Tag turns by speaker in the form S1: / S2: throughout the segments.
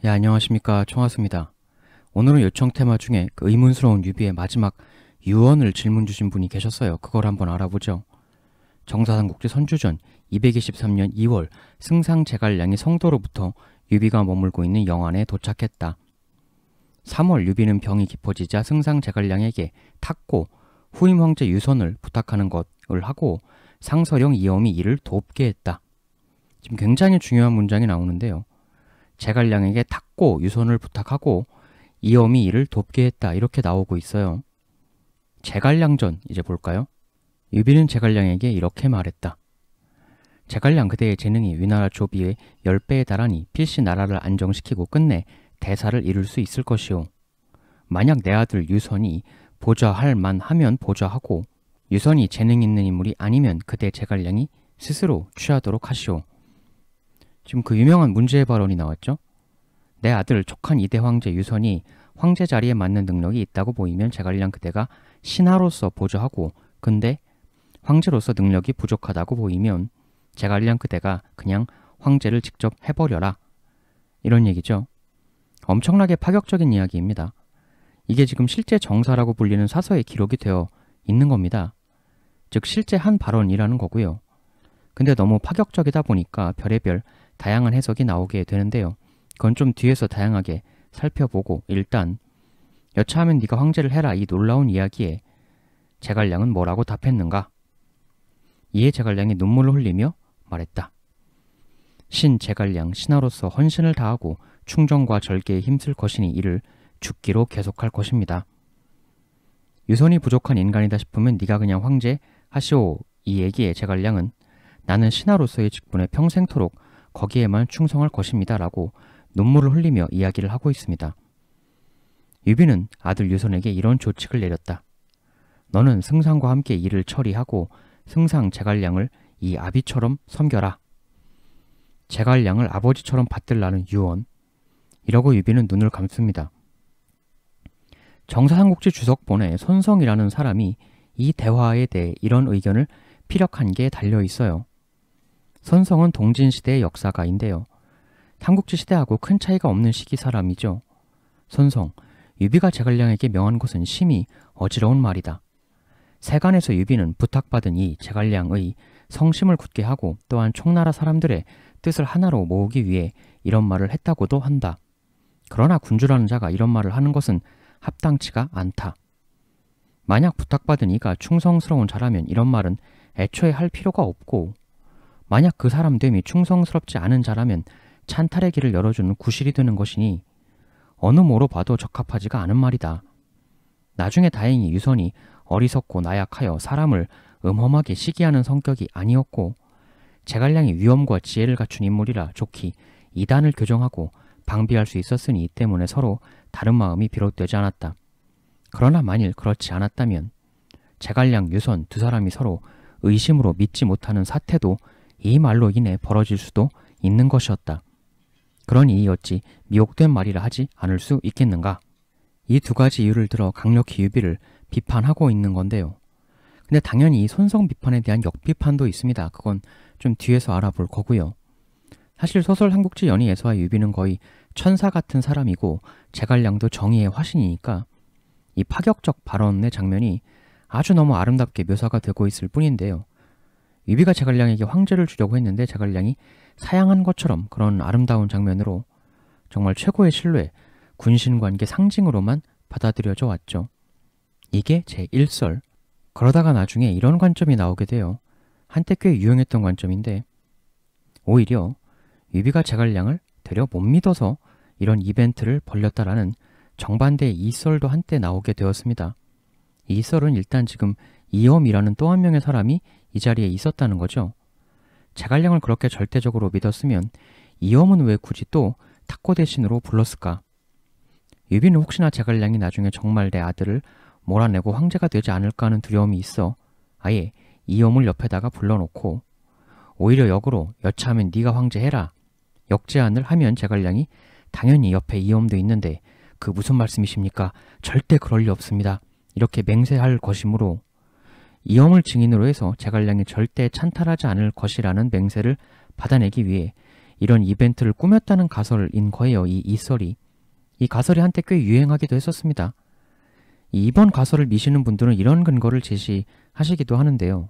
S1: 예, 안녕하십니까. 총하수입니다. 오늘은 요청 테마 중에 그 의문스러운 유비의 마지막 유언을 질문 주신 분이 계셨어요. 그걸 한번 알아보죠. 정사삼국지 선주전 223년 2월 승상제갈량이 성도로부터 유비가 머물고 있는 영안에 도착했다. 3월 유비는 병이 깊어지자 승상제갈량에게 탁고 후임 황제 유선을 부탁하는 것을 하고 상서령 이엄이 이를 돕게 했다. 지금 굉장히 중요한 문장이 나오는데요. 제갈량에게 탁고 유선을 부탁하고 이엄이 이를 돕게 했다. 이렇게 나오고 있어요. 제갈량전 이제 볼까요? 유비는 제갈량에게 이렇게 말했다. 제갈량 그대의 재능이 위나라 조비의 10배에 달하니 필시 나라를 안정시키고 끝내 대사를 이룰 수 있을 것이오. 만약 내 아들 유선이 보좌할 만하면 보좌하고 유선이 재능 있는 인물이 아니면 그대 제갈량이 스스로 취하도록 하시오. 지금 그 유명한 문제의 발언이 나왔죠. 내 아들 촉한 이대 황제 유선이 황제 자리에 맞는 능력이 있다고 보이면 제갈량 그대가 신하로서 보좌하고 근데 황제로서 능력이 부족하다고 보이면 제갈량 그대가 그냥 황제를 직접 해버려라. 이런 얘기죠. 엄청나게 파격적인 이야기입니다. 이게 지금 실제 정사라고 불리는 사서에 기록이 되어 있는 겁니다. 즉 실제 한 발언이라는 거고요. 근데 너무 파격적이다 보니까 별의별 다양한 해석이 나오게 되는데요. 그건 좀 뒤에서 다양하게 살펴보고 일단 여차하면 네가 황제를 해라 이 놀라운 이야기에 제갈량은 뭐라고 답했는가? 이에 제갈량이 눈물을 흘리며 말했다. 신 제갈량 신하로서 헌신을 다하고 충정과 절개에 힘쓸 것이니 이를 죽기로 계속할 것입니다. 유선이 부족한 인간이다 싶으면 네가 그냥 황제 하시오. 이 얘기에 제갈량은 나는 신하로서의 직분에 평생토록 거기에만 충성할 것입니다. 라고 눈물을 흘리며 이야기를 하고 있습니다. 유비는 아들 유선에게 이런 조칙을 내렸다. 너는 승상과 함께 일을 처리하고 승상 제갈량을 이 아비처럼 섬겨라. 제갈량을 아버지처럼 받들라는 유언. 이러고 유비는 눈을 감습니다. 정사삼국지 주석본에 손성이라는 사람이 이 대화에 대해 이런 의견을 피력한 게 달려 있어요. 손성은 동진시대의 역사가인데요. 삼국지 시대하고 큰 차이가 없는 시기 사람이죠. 손성, 유비가 제갈량에게 명한 것은 심히 어지러운 말이다. 세간에서 유비는 부탁받은 이 제갈량의 성심을 굳게 하고 또한 총나라 사람들의 뜻을 하나로 모으기 위해 이런 말을 했다고도 한다. 그러나 군주라는 자가 이런 말을 하는 것은 합당치가 않다. 만약 부탁받은 이가 충성스러운 자라면 이런 말은 애초에 할 필요가 없고 만약 그 사람됨이 충성스럽지 않은 자라면 찬탈의 길을 열어주는 구실이 되는 것이니 어느 모로 봐도 적합하지가 않은 말이다. 나중에 다행히 유선이 어리석고 나약하여 사람을 음험하게 시기하는 성격이 아니었고 제갈량이 위엄과 지혜를 갖춘 인물이라 좋게 이단을 교정하고 방비할 수 있었으니 이 때문에 서로 다른 마음이 비롯되지 않았다. 그러나 만일 그렇지 않았다면 제갈량, 유선 두 사람이 서로 의심으로 믿지 못하는 사태도 이 말로 인해 벌어질 수도 있는 것이었다. 그러니 어찌 미혹된 말이라 하지 않을 수 있겠는가? 이 두 가지 이유를 들어 강력히 유비를 비판하고 있는 건데요. 근데 당연히 이 손성 비판에 대한 역비판도 있습니다. 그건 좀 뒤에서 알아볼 거고요. 사실 소설 삼국지 연의에서와 유비는 거의 천사 같은 사람이고 제갈량도 정의의 화신이니까 이 파격적 발언의 장면이 아주 너무 아름답게 묘사가 되고 있을 뿐인데요. 유비가 제갈량에게 황제를 주려고 했는데 제갈량이 사양한 것처럼 그런 아름다운 장면으로 정말 최고의 신뢰, 군신관계 상징으로만 받아들여져 왔죠. 이게 제1설. 그러다가 나중에 이런 관점이 나오게 돼요. 한때 꽤 유용했던 관점인데 오히려 유비가 제갈량을 되려 못 믿어서 이런 이벤트를 벌렸다라는 정반대의 이설도 한때 나오게 되었습니다. 이 썰은 일단 지금 이엄이라는 또 한 명의 사람이 이 자리에 있었다는 거죠. 제갈량을 그렇게 절대적으로 믿었으면 이엄은 왜 굳이 또 탁고 대신으로 불렀을까? 유비는 혹시나 제갈량이 나중에 정말 내 아들을 몰아내고 황제가 되지 않을까 하는 두려움이 있어 아예 이엄을 옆에다가 불러놓고 오히려 역으로 여차하면 네가 황제해라. 역제안을 하면 제갈량이 당연히 옆에 이엄도 있는데 그 무슨 말씀이십니까? 절대 그럴 리 없습니다. 이렇게 맹세할 것이므로 이엄을 증인으로 해서 제갈량이 절대 찬탈하지 않을 것이라는 맹세를 받아내기 위해 이런 이벤트를 꾸몄다는 가설인 거예요. 이 이설이. 이 가설이 한때 꽤 유행하기도 했었습니다. 이번 가설을 미시는 분들은 이런 근거를 제시하시기도 하는데요.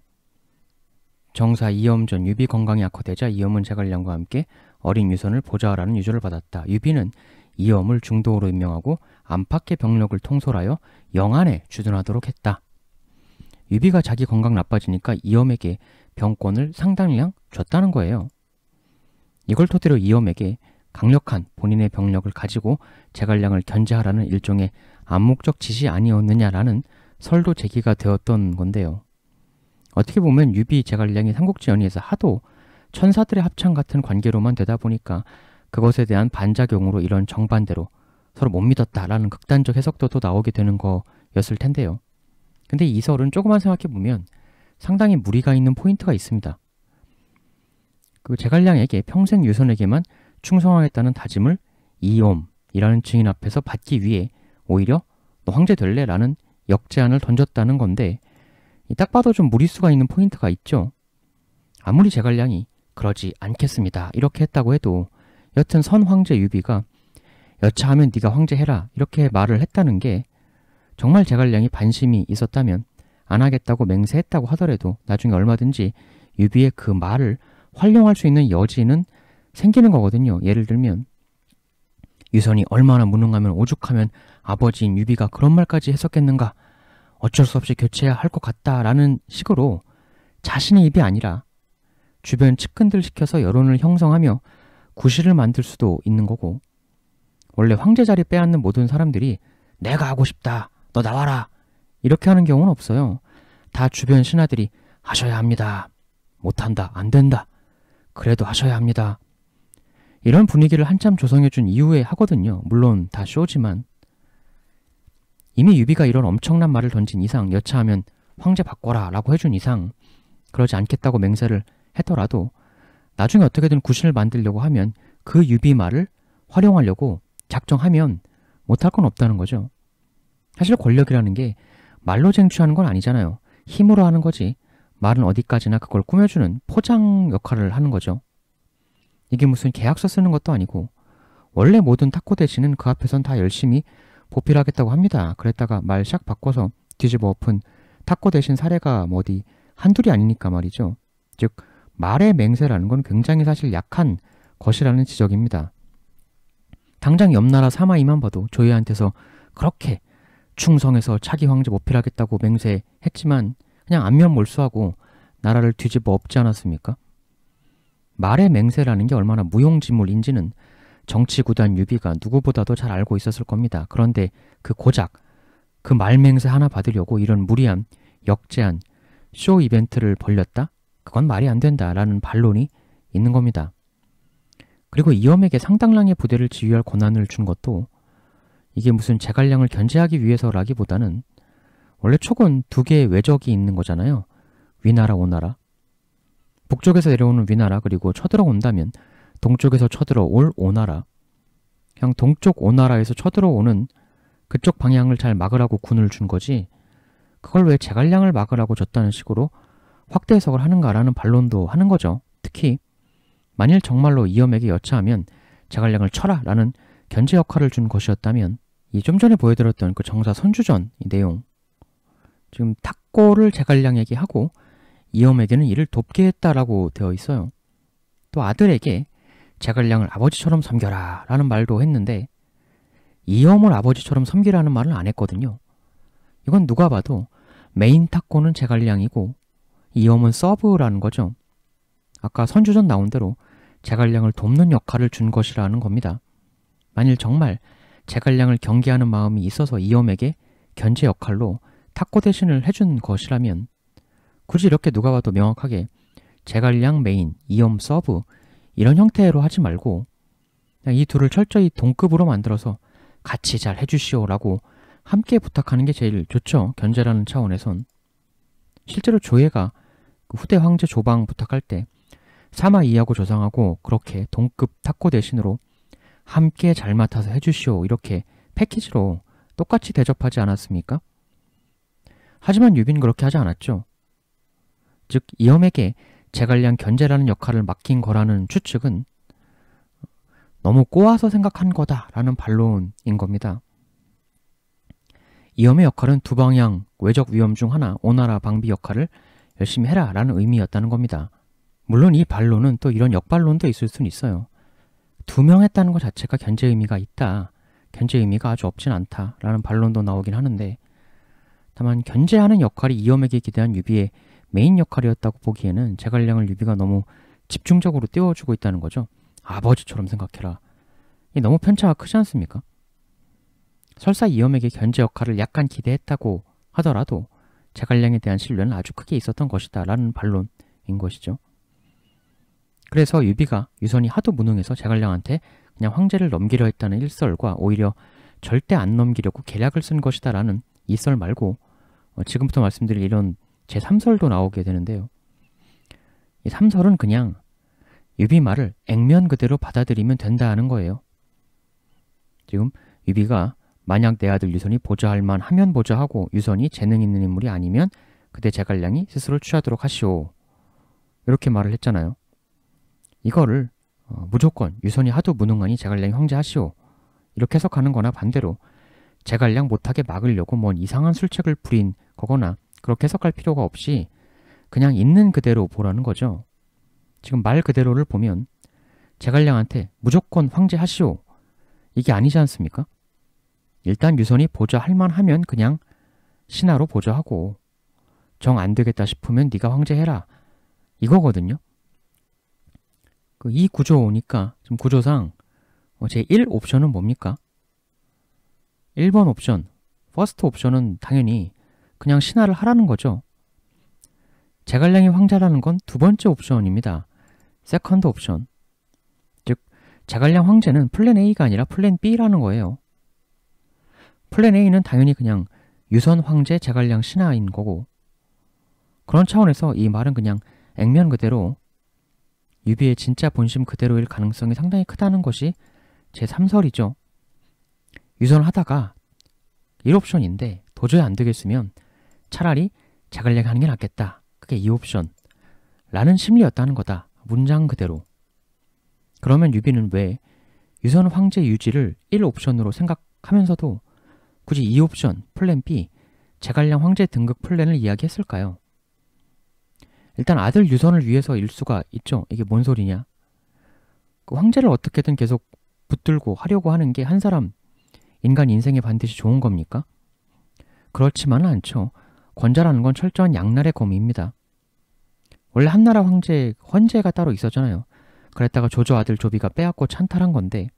S1: 정사 이엄 전 유비 건강이 악화되자 이엄은 제갈량과 함께 어린 유선을 보좌하라는 유조를 받았다. 유비는 이엄을 중도로 임명하고 안팎의 병력을 통솔하여 영안에 주둔하도록 했다. 유비가 자기 건강 나빠지니까 이엄에게 병권을 상당량 줬다는 거예요. 이걸 토대로 이엄에게 강력한 본인의 병력을 가지고 제갈량을 견제하라는 일종의 암묵적 지시 아니었느냐라는 설도 제기가 되었던 건데요. 어떻게 보면 유비 제갈량이 삼국지 연의에서 하도 천사들의 합창 같은 관계로만 되다 보니까 그것에 대한 반작용으로 이런 정반대로 서로 못 믿었다라는 극단적 해석도 또 나오게 되는 거였을 텐데요. 근데 이 설은 조금만 생각해보면 상당히 무리가 있는 포인트가 있습니다. 그 제갈량에게 평생 유선에게만 충성하겠다는 다짐을 이엄이라는 증인 앞에서 받기 위해 오히려 너 황제 될래? 라는 역제안을 던졌다는 건데 딱 봐도 좀 무리수가 있는 포인트가 있죠. 아무리 제갈량이 그러지 않겠습니다 이렇게 했다고 해도 여튼 선 황제 유비가 여차하면 네가 황제해라 이렇게 말을 했다는 게 정말 제갈량이 반심이 있었다면 안 하겠다고 맹세했다고 하더라도 나중에 얼마든지 유비의 그 말을 활용할 수 있는 여지는 생기는 거거든요. 예를 들면 유선이 얼마나 무능하면 오죽하면 아버지인 유비가 그런 말까지 했었겠는가, 어쩔 수 없이 교체해야 할 것 같다라는 식으로 자신의 입이 아니라 주변 측근들 시켜서 여론을 형성하며 구실을 만들 수도 있는 거고, 원래 황제 자리 빼앗는 모든 사람들이 내가 하고 싶다, 너 나와라 이렇게 하는 경우는 없어요. 다 주변 신하들이 하셔야 합니다, 못한다, 안 된다, 그래도 하셔야 합니다, 이런 분위기를 한참 조성해준 이후에 하거든요. 물론 다 쇼지만 이미 유비가 이런 엄청난 말을 던진 이상, 여차하면 황제 바꿔라 라고 해준 이상 그러지 않겠다고 맹세를 했더라도 나중에 어떻게든 구실을 만들려고 하면 그 유비 말을 활용하려고 작정하면 못할 건 없다는 거죠. 사실 권력이라는 게 말로 쟁취하는 건 아니잖아요. 힘으로 하는 거지. 말은 어디까지나 그걸 꾸며주는 포장 역할을 하는 거죠. 이게 무슨 계약서 쓰는 것도 아니고 원래 모든 탁구 대신은 그 앞에선 다 열심히 보필하겠다고 합니다. 그랬다가 말 샥 바꿔서 뒤집어 엎은 탁구 대신 사례가 뭐 어디 한둘이 아니니까 말이죠. 즉 말의 맹세라는 건 굉장히 사실 약한 것이라는 지적입니다. 당장 옆나라 사마이만 봐도 조예한테서 그렇게 충성해서 차기 황제 모필하겠다고 맹세했지만 그냥 안면 몰수하고 나라를 뒤집어 엎지 않았습니까? 말의 맹세라는 게 얼마나 무용지물인지는 정치구단 유비가 누구보다도 잘 알고 있었을 겁니다. 그런데 그 고작 그 말맹세 하나 받으려고 이런 무리한 역제한 쇼 이벤트를 벌렸다? 그건 말이 안 된다라는 반론이 있는 겁니다. 그리고 이엄에게 상당량의 부대를 지휘할 권한을 준 것도 이게 무슨 제갈량을 견제하기 위해서라기보다는 원래 촉은 두 개의 외적이 있는 거잖아요. 위나라, 오나라. 북쪽에서 내려오는 위나라, 그리고 쳐들어온다면 동쪽에서 쳐들어올 오나라. 그냥 동쪽 오나라에서 쳐들어오는 그쪽 방향을 잘 막으라고 군을 준 거지 그걸 왜 제갈량을 막으라고 줬다는 식으로 확대 해석을 하는가라는 반론도 하는 거죠. 특히 만일 정말로 이엄에게 여차하면 제갈량을 쳐라 라는 견제 역할을 준 것이었다면 이 좀 전에 보여드렸던 그 정사 선주전 이 내용, 지금 탁고를 제갈량에게 하고 이엄에게는 이를 돕게 했다라고 되어 있어요. 또 아들에게 제갈량을 아버지처럼 섬겨라 라는 말도 했는데 이엄을 아버지처럼 섬기라는 말은 안 했거든요. 이건 누가 봐도 메인 탁고는 제갈량이고 이엄은 서브라는 거죠. 아까 선주전 나온 대로 제갈량을 돕는 역할을 준 것이라는 겁니다. 만일 정말 제갈량을 경계하는 마음이 있어서 이엄에게 견제 역할로 탁고 대신을 해준 것이라면 굳이 이렇게 누가 봐도 명확하게 제갈량 메인, 이엄 서브 이런 형태로 하지 말고 그냥 이 둘을 철저히 동급으로 만들어서 같이 잘 해주시오 라고 함께 부탁하는 게 제일 좋죠. 견제라는 차원에선. 실제로 조예가 그 후대 황제 조방 부탁할 때 사마 이하고 조상하고 그렇게 동급 탁고 대신으로 함께 잘 맡아서 해주시오 이렇게 패키지로 똑같이 대접하지 않았습니까? 하지만 유비는 그렇게 하지 않았죠. 즉 이엄에게 제갈량 견제라는 역할을 맡긴 거라는 추측은 너무 꼬아서 생각한 거다라는 반론인 겁니다. 이염의 역할은 두 방향 외적 위험 중 하나, 오나라 방비 역할을 열심히 해라 라는 의미였다는 겁니다. 물론 이 반론은 또 이런 역반론도 있을 수는 있어요. 두명했다는 것 자체가 견제 의미가 있다, 견제 의미가 아주 없진 않다 라는 반론도 나오긴 하는데, 다만 견제하는 역할이 이염에게 기대한 유비의 메인 역할이었다고 보기에는 제갈량을 유비가 너무 집중적으로 띄워주고 있다는 거죠. 아버지처럼 생각해라. 이게 너무 편차가 크지 않습니까? 설사 이염에게 견제 역할을 약간 기대했다고 하더라도 제갈량에 대한 신뢰는 아주 크게 있었던 것이다 라는 반론인 것이죠. 그래서 유비가 유선이 하도 무능해서 제갈량한테 그냥 황제를 넘기려 했다는 일설과 오히려 절대 안 넘기려고 계략을 쓴 것이다 라는 이 썰 말고 지금부터 말씀드릴 이런 제3설도 나오게 되는데요. 이 3설은 그냥 유비 말을 액면 그대로 받아들이면 된다는 거예요. 지금 유비가 만약 내 아들 유선이 보좌할 만하면 보좌하고 유선이 재능 있는 인물이 아니면 그때 제갈량이 스스로 취하도록 하시오. 이렇게 말을 했잖아요. 이거를 무조건 유선이 하도 무능하니 제갈량이 황제하시오. 이렇게 해석하는 거나 반대로 제갈량 못하게 막으려고 뭔 이상한 술책을 부린 거거나 그렇게 해석할 필요가 없이 그냥 있는 그대로 보라는 거죠. 지금 말 그대로를 보면 제갈량한테 무조건 황제하시오. 이게 아니지 않습니까? 일단 유선이 보좌할 만하면 그냥 신하로 보좌하고 정 안 되겠다 싶으면 네가 황제해라. 이거거든요. 이 구조니까 지금 구조상 제1 옵션은 뭡니까? 1번 옵션, 퍼스트 옵션은 당연히 그냥 신하를 하라는 거죠. 제갈량이 황제라는 건 두 번째 옵션입니다. 세컨드 옵션. 즉 제갈량 황제는 플랜 A가 아니라 플랜 B라는 거예요. 플랜 A는 당연히 그냥 유선 황제 제갈량 신하인 거고, 그런 차원에서 이 말은 그냥 액면 그대로 유비의 진짜 본심 그대로일 가능성이 상당히 크다는 것이 제3설이죠. 유선하다가 1옵션인데 도저히 안 되겠으면 차라리 제갈량이 하는 게 낫겠다. 그게 2옵션 라는 심리였다는 거다. 문장 그대로. 그러면 유비는 왜 유선 황제 유지를 1옵션으로 생각하면서도 굳이 2옵션, 플랜 B, 제갈량 황제 등극 플랜을 이야기했을까요? 일단 아들 유선을 위해서일 수가 있죠. 이게 뭔 소리냐? 그 황제를 어떻게든 계속 붙들고 하려고 하는 게 한 사람 인간 인생에 반드시 좋은 겁니까? 그렇지만은 않죠. 권자라는 건 철저한 양날의 검입니다. 원래 한나라 헌제가 따로 있었잖아요. 그랬다가 조조 아들 조비가 빼앗고 찬탈한 건데,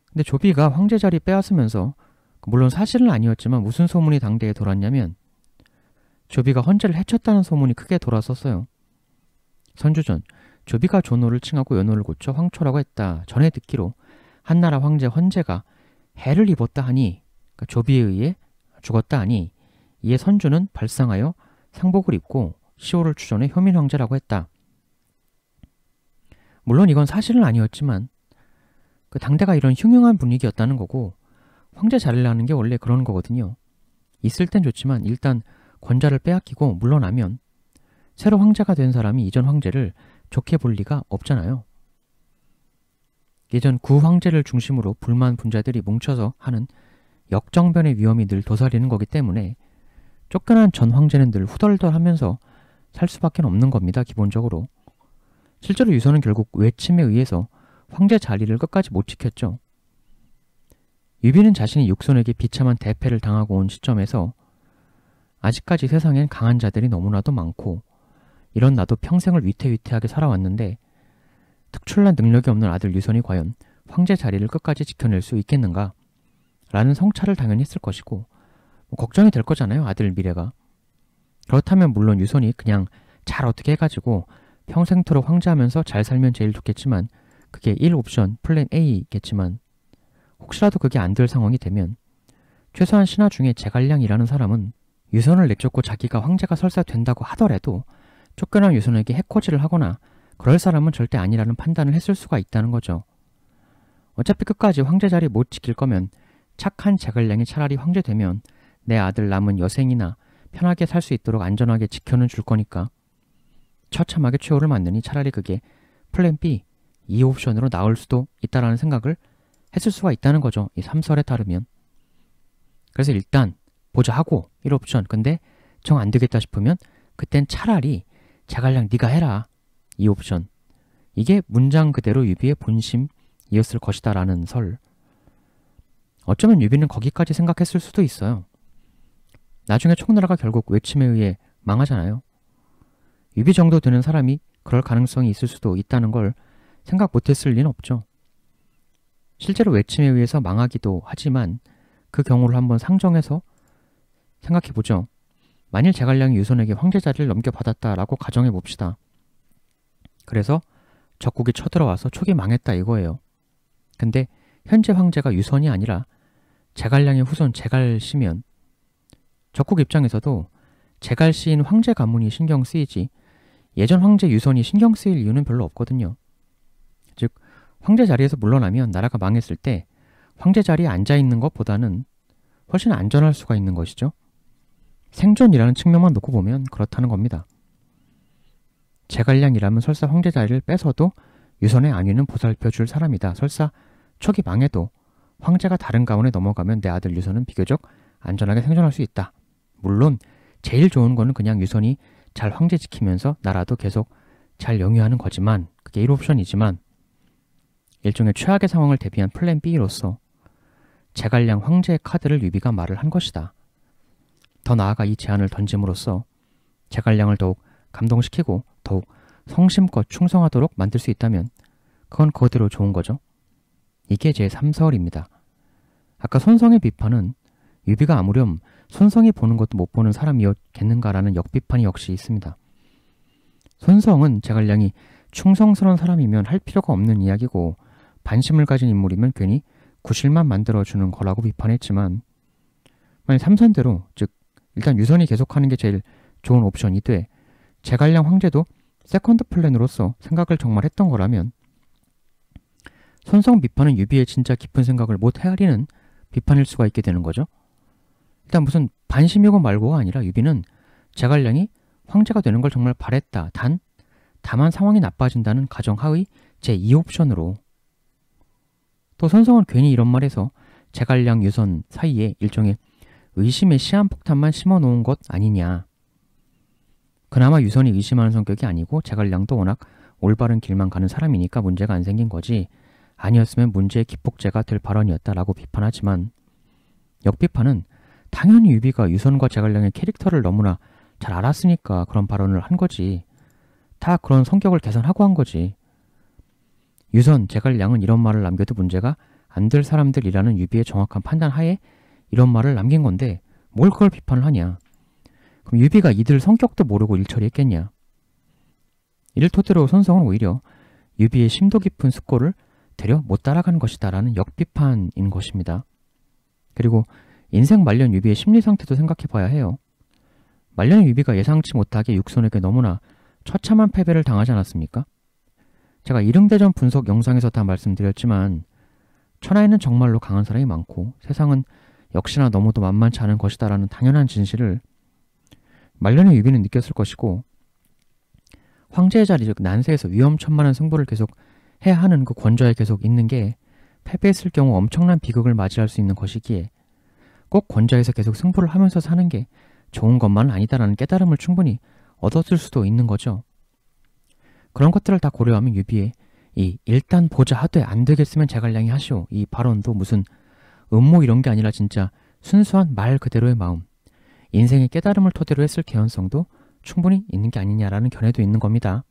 S1: 근데 조비가 황제 자리 빼앗으면서 물론 사실은 아니었지만 무슨 소문이 당대에 돌았냐면 조비가 헌제를 해쳤다는 소문이 크게 돌았었어요. 선주전, 조비가 조노를 칭하고 연호를 고쳐 황초라고 했다. 전에 듣기로 한나라 황제 헌제가 해를 입었다 하니, 그러니까 조비에 의해 죽었다 하니 이에 선주는 발상하여 상복을 입고 시호를 추존해 효민 황제라고 했다. 물론 이건 사실은 아니었지만 그 당대가 이런 흉흉한 분위기였다는 거고, 황제 자리를 하는 게 원래 그런 거거든요. 있을 땐 좋지만 일단 권자를 빼앗기고 물러나면 새로 황제가 된 사람이 이전 황제를 좋게 볼 리가 없잖아요. 예전 구황제를 중심으로 불만 분자들이 뭉쳐서 하는 역정변의 위험이 늘 도사리는 거기 때문에 쫓겨난 전 황제는 늘 후덜덜하면서 살 수밖에 없는 겁니다. 기본적으로. 실제로 유선은 결국 외침에 의해서 황제 자리를 끝까지 못 지켰죠. 유비는 자신이 육손에게 비참한 대패를 당하고 온 시점에서 아직까지 세상엔 강한 자들이 너무나도 많고 이런 나도 평생을 위태위태하게 살아왔는데 특출난 능력이 없는 아들 유선이 과연 황제 자리를 끝까지 지켜낼 수 있겠는가? 라는 성찰을 당연히 했을 것이고 걱정이 될 거잖아요. 아들 미래가. 그렇다면 물론 유선이 그냥 잘 어떻게 해가지고 평생토록 황제하면서 잘 살면 제일 좋겠지만 그게 1옵션 플랜 A겠지만 혹시라도 그게 안 될 상황이 되면 최소한 신하 중에 제갈량이라는 사람은 유선을 내쫓고 자기가 황제가 설사 된다고 하더라도 쫓겨난 유선에게 해코지를 하거나 그럴 사람은 절대 아니라는 판단을 했을 수가 있다는 거죠. 어차피 끝까지 황제 자리 못 지킬 거면 착한 제갈량이 차라리 황제 되면 내 아들 남은 여생이나 편하게 살 수 있도록 안전하게 지켜는 줄 거니까 처참하게 최후를 맞느니 차라리 그게 플랜 B, 이 옵션으로 나올 수도 있다라는 생각을 했을 수가 있다는 거죠. 이 삼설에 따르면. 그래서 일단 보자 하고 1옵션. 근데 정 안 되겠다 싶으면 그땐 차라리 제갈량 네가 해라. 2옵션. 이게 문장 그대로 유비의 본심이었을 것이다 라는 설. 어쩌면 유비는 거기까지 생각했을 수도 있어요. 나중에 총나라가 결국 외침에 의해 망하잖아요. 유비 정도 되는 사람이 그럴 가능성이 있을 수도 있다는 걸 생각 못했을 리는 없죠. 실제로 외침에 의해서 망하기도 하지만 그 경우를 한번 상정해서 생각해보죠. 만일 제갈량이 유선에게 황제 자리를 넘겨받았다라고 가정해봅시다. 그래서 적국이 쳐들어와서 촉이 망했다 이거예요. 근데 현재 황제가 유선이 아니라 제갈량의 후손 제갈씨면 적국 입장에서도 제갈씨인 황제 가문이 신경 쓰이지 예전 황제 유선이 신경 쓰일 이유는 별로 없거든요. 즉 황제 자리에서 물러나면 나라가 망했을 때 황제 자리에 앉아있는 것보다는 훨씬 안전할 수가 있는 것이죠. 생존이라는 측면만 놓고 보면 그렇다는 겁니다. 제갈량이라면 설사 황제 자리를 뺏어도 유선의 안위는 보살펴줄 사람이다. 설사 촉이 망해도 황제가 다른 가문에 넘어가면 내 아들 유선은 비교적 안전하게 생존할 수 있다. 물론 제일 좋은 거는 그냥 유선이 잘 황제 지키면서 나라도 계속 잘 영위하는 거지만 그게 1옵션이지만 일종의 최악의 상황을 대비한 플랜 B로서 제갈량 황제의 카드를 유비가 말을 한 것이다. 더 나아가 이 제안을 던짐으로써 제갈량을 더욱 감동시키고 더욱 성심껏 충성하도록 만들 수 있다면 그건 그대로 좋은 거죠. 이게 제 3설입니다. 아까 손성의 비판은 유비가 아무렴 손성이 보는 것도 못 보는 사람이었겠는가라는 역비판이 역시 있습니다. 손성은 제갈량이 충성스러운 사람이면 할 필요가 없는 이야기고 반심을 가진 인물이면 괜히 구실만 만들어주는 거라고 비판했지만 만약 삼선대로 즉 일단 유선이 계속하는 게 제일 좋은 옵션이 돼 제갈량 황제도 세컨드 플랜으로서 생각을 정말 했던 거라면 손성 비판은 유비의 진짜 깊은 생각을 못 헤아리는 비판일 수가 있게 되는 거죠. 일단 무슨 반심이고 말고가 아니라 유비는 제갈량이 황제가 되는 걸 정말 바랬다. 다만 상황이 나빠진다는 가정하의 제2옵션으로 또 손성은 괜히 이런 말에서 제갈량 유선 사이에 일종의 의심의 시한폭탄만 심어놓은 것 아니냐. 그나마 유선이 의심하는 성격이 아니고 제갈량도 워낙 올바른 길만 가는 사람이니까 문제가 안 생긴 거지 아니었으면 문제의 기폭제가 될 발언이었다라고 비판하지만 역비판은 당연히 유비가 유선과 제갈량의 캐릭터를 너무나 잘 알았으니까 그런 발언을 한 거지. 다 그런 성격을 계산하고 한 거지. 유선, 제갈량은 이런 말을 남겨도 문제가 안 될 사람들이라는 유비의 정확한 판단 하에 이런 말을 남긴 건데 뭘 그걸 비판을 하냐. 그럼 유비가 이들 성격도 모르고 일 처리했겠냐. 이를 토대로 손성은 오히려 유비의 심도 깊은 숙고를 되려 못 따라간 것이다라는 역비판인 것입니다. 그리고 인생 말년 유비의 심리 상태도 생각해 봐야 해요. 말년의 유비가 예상치 못하게 육손에게 너무나 처참한 패배를 당하지 않았습니까? 제가 이릉대전 분석 영상에서 다 말씀드렸지만 천하에는 정말로 강한 사람이 많고 세상은 역시나 너무도 만만치 않은 것이다라는 당연한 진실을 말년의 유비는 느꼈을 것이고 황제의 자리 즉 난세에서 위험천만한 승부를 계속 해야 하는 그 권좌에 계속 있는 게 패배했을 경우 엄청난 비극을 맞이할 수 있는 것이기에 꼭 권좌에서 계속 승부를 하면서 사는 게 좋은 것만은 아니다라는 깨달음을 충분히 얻었을 수도 있는 거죠. 그런 것들을 다 고려하면 유비의 이 일단 보자 하되 안 되겠으면 제갈량이 하시오 이 발언도 무슨 음모 이런 게 아니라 진짜 순수한 말 그대로의 마음 인생의 깨달음을 토대로 했을 개연성도 충분히 있는 게 아니냐라는 견해도 있는 겁니다.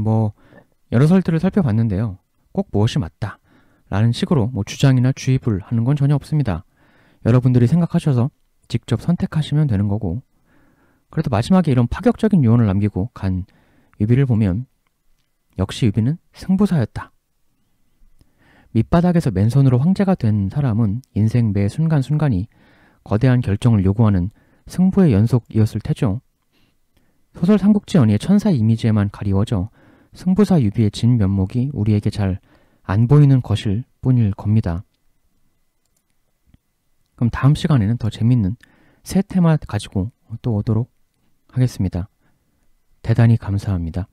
S1: 뭐 여러 설들을 살펴봤는데요. 꼭 무엇이 맞다 라는 식으로 주장이나 주입을 하는 건 전혀 없습니다. 여러분들이 생각하셔서 직접 선택하시면 되는 거고 그래도 마지막에 이런 파격적인 유언을 남기고 간 유비를 보면 역시 유비는 승부사였다. 밑바닥에서 맨손으로 황제가 된 사람은 인생 매 순간순간이 거대한 결정을 요구하는 승부의 연속이었을 테죠. 소설 삼국지 연의의 천사 이미지에만 가리워져 승부사 유비의 진 면목이 우리에게 잘 안 보이는 것일 뿐일 겁니다. 그럼 다음 시간에는 더 재밌는 새 테마 가지고 또 오도록 하겠습니다. 대단히 감사합니다.